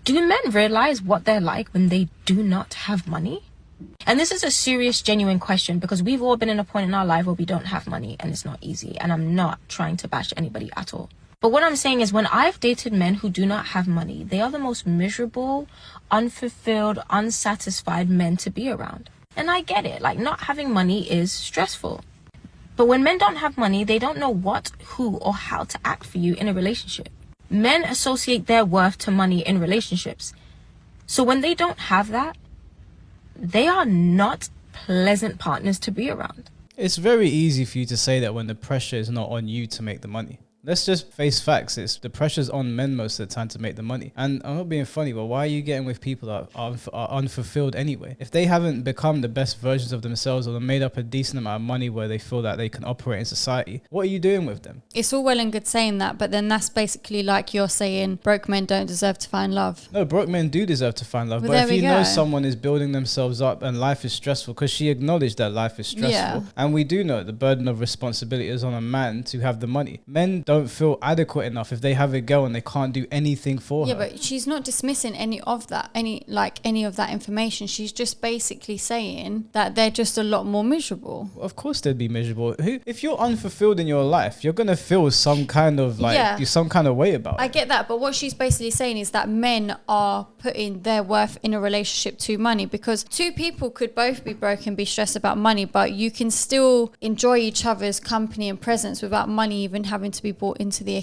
Do men realize what they're like when they do not have money? And this is a serious, genuine question, because we've all been in a point in our life where we don't have money and it's not easy. And I'm not trying to bash anybody at all. But what I'm saying is, when I've dated men who do not have money, they are the most miserable, unfulfilled, unsatisfied men to be around. And I get it. Like, not having money is stressful. But when men don't have money, they don't know what, who, or how to act for you in a relationship. Men associate their worth to money in relationships. So when they don't have that, they are not pleasant partners to be around. It's very easy for you to say that when the pressure is not on you to make the money. Let's just face facts. It's the pressure's on men most of the time to make the money. And I'm not being funny, but why are you getting with people that are unfulfilled anyway? If they haven't become the best versions of themselves, or made up a decent amount of money where they feel that they can operate in society, what are you doing with them? It's all well and good saying that, but then that's basically like you're saying broke men don't deserve to find love. No, broke men do deserve to find love. Well, but if you know someone is building themselves up and life is stressful, because she acknowledged that life is stressful. Yeah. And we do know the burden of responsibility is on a man to have the money. Men don't feel adequate enough if they have a girl and they can't do anything for her. Yeah, but she's not dismissing any of that information. She's just basically saying that they're just a lot more miserable. Of course they'd be miserable. If you're unfulfilled in your life, you're gonna feel some kind of some kind of way about it. I get that, but what she's basically saying is that men are putting their worth in a relationship to money, because two people could both be broke and be stressed about money, but you can still enjoy each other's company and presence without money even having to be brought into the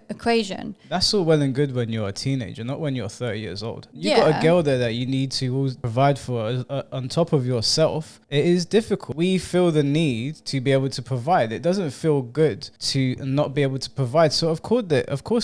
equation. That's all well and good when you're a teenager, not when you're 30 years old. You've got a girl there that you need to always provide for on top of yourself. It is difficult. We feel the need to be able to provide. It doesn't feel good to not be able to provide. So of course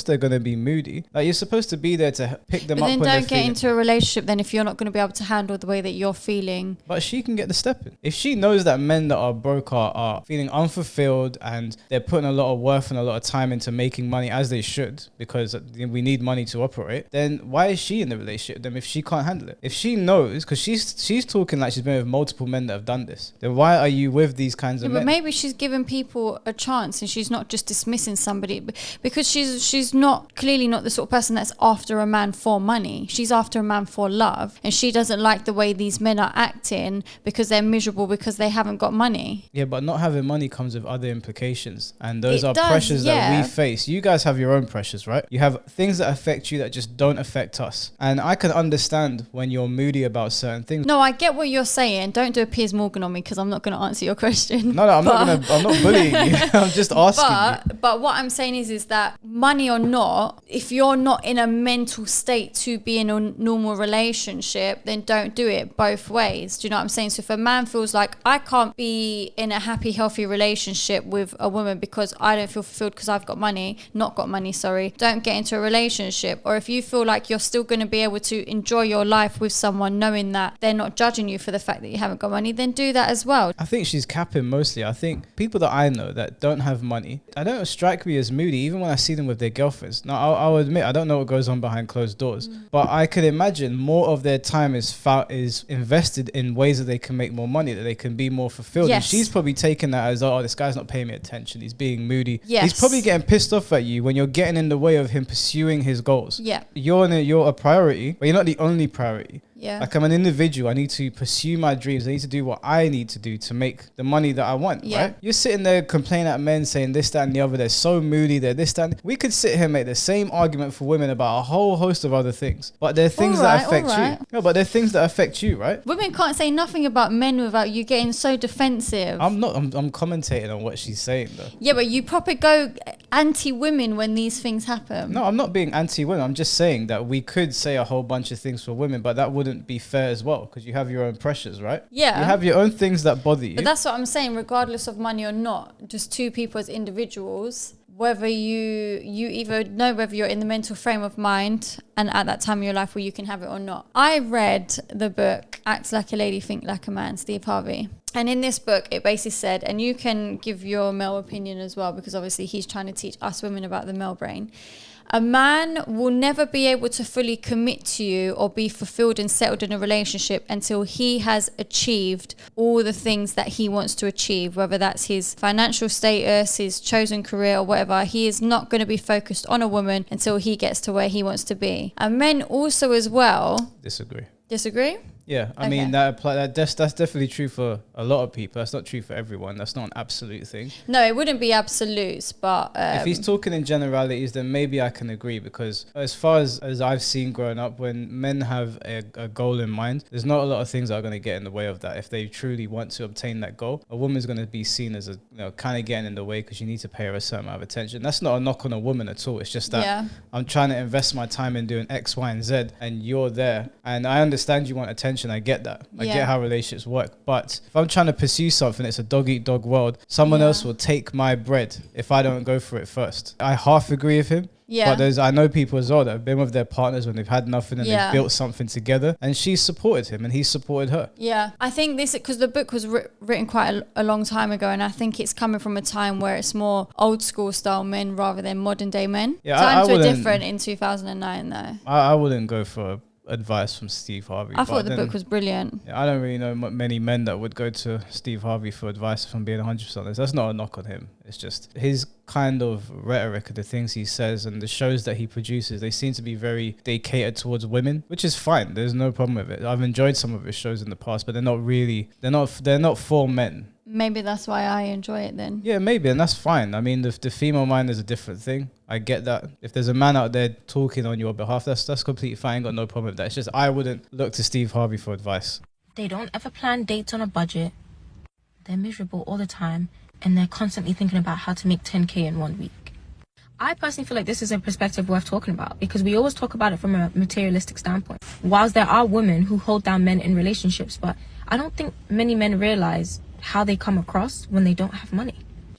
they're going to be moody. Like, you're supposed to be there to pick them up when they're feeling. Then don't get into a relationship then if you're not going to be able to handle the way that you're feeling. But she can get the step in. If she knows that men that are broke are feeling unfulfilled and they're putting a lot of worth and a lot of time into making money, as they should, because we need money to operate, then why is she in the relationship with them if she can't handle it? If she knows, because she's talking like she's been with multiple men that have done this, then why are you with these kinds of men? But maybe she's giving people a chance and she's not just dismissing somebody, because she's not clearly not the sort of person that's after a man for money. She's after a man for love, and she doesn't like the way these men are acting because they're miserable because they haven't got money. Yeah, but not having money comes with other implications, and those are pressures that we face. You guys have your own pressures, right? You have things that affect you that just don't affect us. And I can understand when you're moody about certain things. No, I get what you're saying. Don't do a Piers Morgan on me, because I'm not going to answer your question. No, I'm not bullying you. I'm just asking you. But what I'm saying is that money or not, if you're not in a mental state to be in a normal relationship, then don't do it both ways. Do you know what I'm saying? So if a man feels like, I can't be in a happy, healthy relationship with a woman because I don't feel fulfilled because I've got money, don't get into a relationship. Or if you feel like you're still going to be able to enjoy your life with someone knowing that they're not judging you for the fact that you haven't got money, then do that as well. I think she's capping mostly. I think people that I know that don't have money, I don't strike me as moody even when I see them with their girlfriends. Now I'll admit I don't know what goes on behind closed doors, but I could imagine more of their time is invested in ways that they can make more money, that they can be more fulfilled. Yes. And she's probably taking that as, oh, this guy's not paying me attention, he's being moody. Yes. He's probably getting pissed off at you when you're getting in the way of him pursuing his goals. Yeah. You're a priority, but you're not the only priority. Yeah. Like, I'm an individual. I need to pursue my dreams. I need to do what I need to do to make the money that I want, right? You're sitting there complaining at men saying this, that, and the other. They're so moody. They're this, that. We could sit here and make the same argument for women about a whole host of other things. But they're things that affect you. No, but they're things that affect you, right? Women can't say nothing about men without you getting so defensive. I'm commentating on what she's saying, though. Yeah, but you proper go anti-women when these things happen. No, I'm not being anti-women. I'm just saying that we could say a whole bunch of things for women, but that wouldn't be fair as well, because you have your own pressures, right? Yeah. You have your own things that bother you. But that's what I'm saying, regardless of money or not, just two people as individuals, whether you either know whether you're in the mental frame of mind and at that time in your life where you can have it or not. I read the book Act Like a Lady, Think Like a Man, Steve Harvey. And in this book, it basically said, and you can give your male opinion as well, because obviously he's trying to teach us women about the male brain. A man will never be able to fully commit to you or be fulfilled and settled in a relationship until he has achieved all the things that he wants to achieve, whether that's his financial status, his chosen career, or whatever. He is not going to be focused on a woman until he gets to where he wants to be. And men also as well. Disagree? Yeah, I Okay. mean that's definitely true for a lot of people. That's not true for everyone. That's not an absolute thing. No, it wouldn't be absolutes, but If he's talking in generalities, then maybe I can agree, because as far as I've seen growing up, when men have a goal in mind, there's not a lot of things that are going to get in the way of that. If they truly want to obtain that goal, a woman's going to be seen as kind of getting in the way, because you need to pay her a certain amount of attention. That's not a knock on a woman at all. It's just that I'm trying to invest my time in doing X, Y, and Z, and you're there. And I understand you want attention. I get that. I get how relationships work. But if I'm trying to pursue something, it's a dog-eat-dog world. Someone else will take my bread if I don't go for it first. I half agree with him. Yeah. But I know people as well that have been with their partners when they've had nothing and they've built something together, and she supported him and he supported her. Yeah, I think this, because the book was written quite a long time ago, and I think it's coming from a time where it's more old school style men rather than modern day men. Yeah, Times were different in 2009 though. I wouldn't go for advice from Steve Harvey. I thought the book was brilliant. I don't really know many men that would go to Steve Harvey for advice, if I'm being 100% honest. That's not a knock on him. It's just his kind of rhetoric of the things he says and the shows that he produces, they seem to be they cater towards women, which is fine. There's no problem with it. I've enjoyed some of his shows in the past, but they're not for men. Maybe that's why I enjoy it then. Yeah, maybe, and that's fine. I mean, the female mind is a different thing. I get that. If there's a man out there talking on your behalf, that's completely fine. I ain't got no problem with that. It's just I wouldn't look to Steve Harvey for advice. They don't ever plan dates on a budget. They're miserable all the time, and they're constantly thinking about how to make 10K in 1 week. I personally feel like this is a perspective worth talking about, because we always talk about it from a materialistic standpoint. Whilst there are women who hold down men in relationships, but I don't think many men realize how they come across when they don't have money.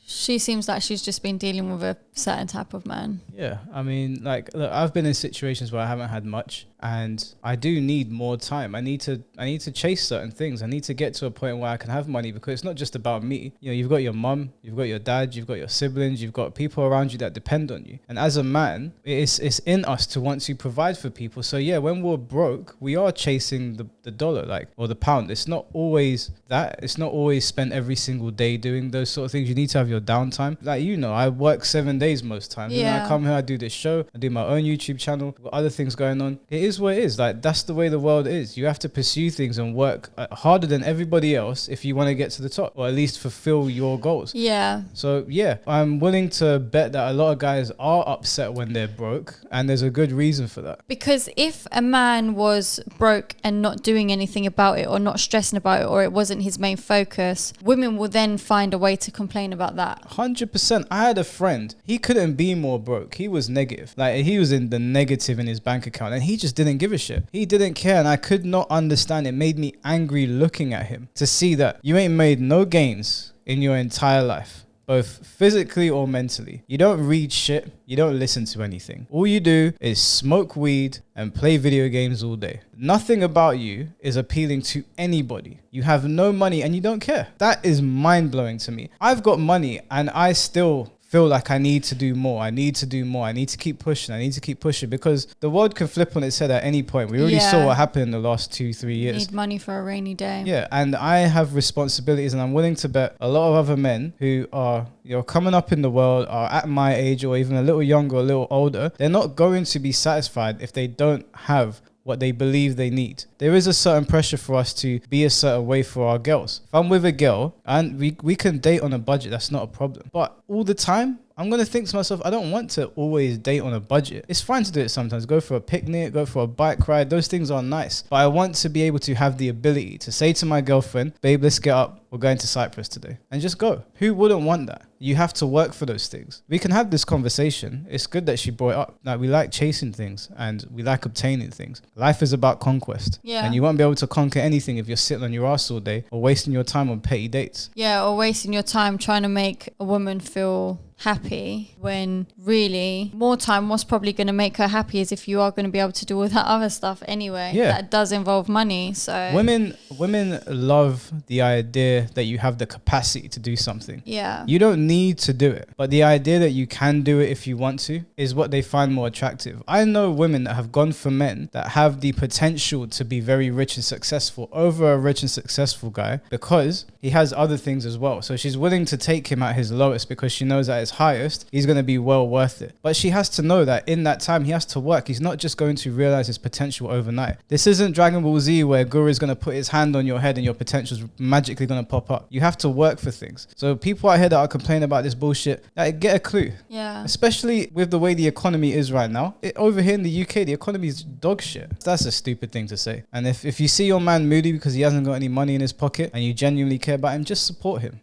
She seems like she's just been dealing with a certain type of man. Yeah, I mean, look, I've been in situations where I haven't had much, and I do need more time. I need to chase certain things. I need to get to a point where I can have money, because it's not just about me. You've got your mum, you've got your dad, you've got your siblings, you've got people around you that depend on you. And as a man, it's in us to want to provide for people. So yeah, when we're broke, we are chasing the dollar, or the pound. It's not always that. It's not always spent every single day doing those sort of things. You need to have your downtime. I work 7 days most times. And then I come here, I do this show, I do my own YouTube channel, got other things going on. It is what it is. That's the way the world is. You have to pursue things and work harder than everybody else if you want to get to the top, or at least fulfill your goals. Yeah. So yeah, I'm willing to bet that a lot of guys are upset when they're broke, and there's a good reason for that. Because if a man was broke and not doing anything about it, or not stressing about it, or it wasn't his main focus, women will then find a way to complain about that. 100%. I had a friend, he couldn't be more broke. He was negative. He was in the negative in his bank account, and he just didn't give a shit. He didn't care, and I could not understand. It made me angry looking at him, to see that you ain't made no gains in your entire life, both physically or mentally. You don't read shit. You don't listen to anything. All you do is smoke weed and play video games all day. Nothing about you is appealing to anybody. You have no money and you don't care. That is mind-blowing to me. I've got money and I still feel like I need to do more. I need to do more. I need to keep pushing. I need to keep pushing, because the world can flip on its head at any point. We already saw what happened in the last 2-3 years. Need money for a rainy day. Yeah, and I have responsibilities, and I'm willing to bet a lot of other men who are coming up in the world, are at my age or even a little younger, a little older, they're not going to be satisfied if they don't have what they believe they need. There is a certain pressure for us to be a certain way for our girls. If I'm with a girl and we can date on a budget, that's not a problem. But all the time, I'm going to think to myself, I don't want to always date on a budget. It's fine to do it sometimes. Go for a picnic, go for a bike ride. Those things are nice. But I want to be able to have the ability to say to my girlfriend, babe, let's get up. We're going to Cyprus today. And just go. Who wouldn't want that? You have to work for those things. We can have this conversation. It's good that she brought it up. We like chasing things and we like obtaining things. Life is about conquest. Yeah. And you won't be able to conquer anything if you're sitting on your ass all day or wasting your time on petty dates. Yeah, or wasting your time trying to make a woman feel happy, when really more time what's probably going to make her happy is if you are going to be able to do all that other stuff anyway. Yeah. That does involve money. So women love the idea idea that you have the capacity to do something. Yeah. You don't need to do it, but the idea that you can do it if you want to is what they find more attractive. I know women that have gone for men that have the potential to be very rich and successful over a rich and successful guy because he has other things as well. So she's willing to take him at his lowest because she knows at his highest, he's going to be well worth it. But she has to know that in that time, he has to work. He's not just going to realize his potential overnight. This isn't Dragon Ball Z where Guru is going to put his hand on your head and your potential is magically going to pop up. You have to work for things. So people out here that are complaining about this bullshit, like, get a clue. Yeah. Especially with the way the economy is right now. Over here in the UK, the economy is dog shit. That's a stupid thing to say. And if you see your man moody because he hasn't got any money in his pocket and you genuinely care about him, just support him.